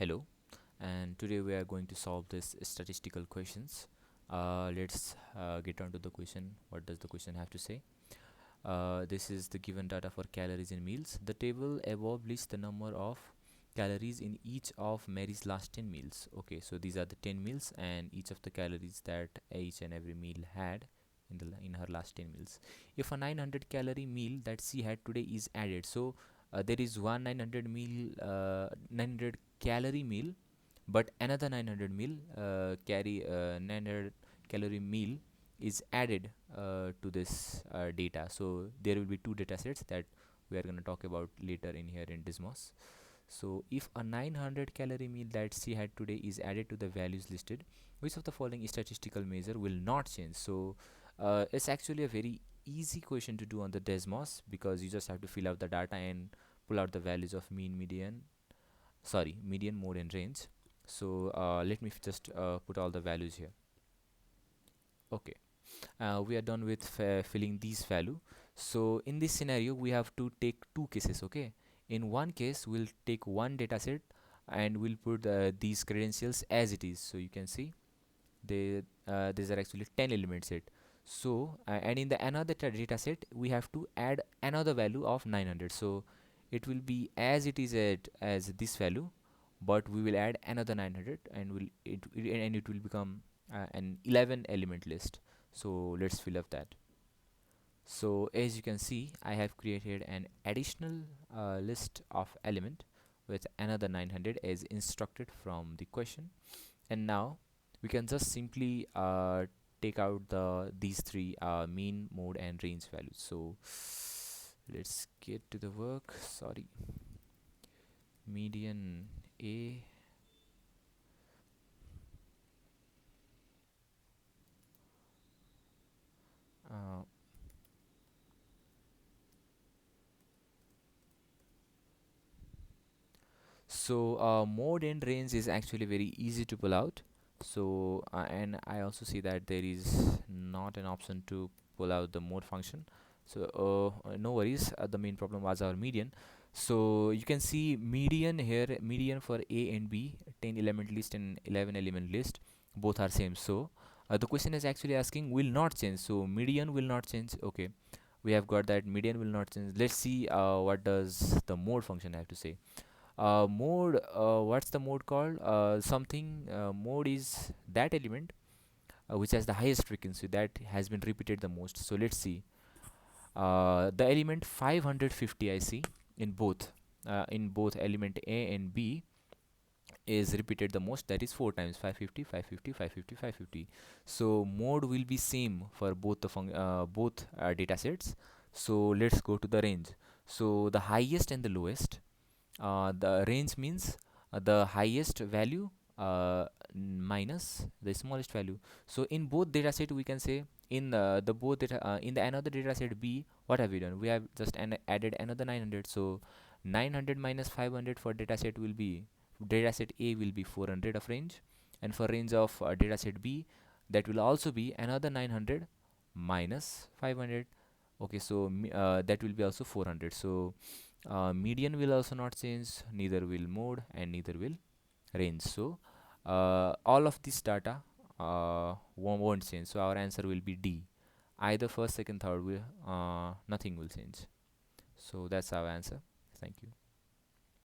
Hello, and today we are going to solve this statistical questions. Let's get on to the question. What does the question have to say? This is the given data for calories in meals. The table above lists the number of calories in each of Mary's last 10 meals. Okay, so these are the 10 meals and each of the calories that each and every meal had in her last 10 meals. If a 900 calorie meal that she had today is added, so there is one 900 calorie meal, but another 900 calorie meal is added to this data. So there will be two data sets that we are going to talk about later in here in Dismos. So if a 900 calorie meal that she had today is added to the values listed, which of the following statistical measure will not change? So it's actually a very easy question to do on the Desmos, because you just have to fill out the data and pull out the values of median, mode, and range. So let me just put all the values here. Okay, we are done with filling these value. So in this scenario we have to take two cases. Okay, in one case we'll take one data set and we'll put these credentials as it is. So you can see these are actually 10 element set. So and in the another data set we have to add another value of 900. So it will be as it is as this value, but we will add another 900 and it will become an 11 element list. So let's fill up that. So as you can see, I have created an additional list of element with another 900 as instructed from the question. And now we can just simply take out these three mean, mode, and range values. So let's get to the work. Sorry, median A, uh, so mode and range is actually very easy to pull out. So and I also see that there is not an option to pull out the mode function. So no worries, the main problem was our median. So you can see median here, median for A and B, 10 element list and 11 element list, both are same. So the question is actually asking will not change, so median will not change. Okay, we have got that median will not change. Let's see what does the mode function have to say. Mode, what's the mode called? Something mode is that element which has the highest frequency, that has been repeated the most. So let's see, the element 550 I see in both element A and B is repeated the most, that is 4 times 550 550 550 550. So mode will be same for both both data sets. So let's go to the range. So the highest and the lowest, the range means the highest value minus the smallest value. So in both data set we can say, in the both data in the another data set B, what have we done? We have just added another 900. So 900 minus 500 for data set will be, data set A will be 400 of range, and for range of data set B, that will also be another 900 minus 500. Okay, so that will be also 400. So median will also not change, neither will mode, and neither will range. So all of this data won't change. So our answer will be D. Either first, second, third will nothing will change. So that's our answer. Thank you.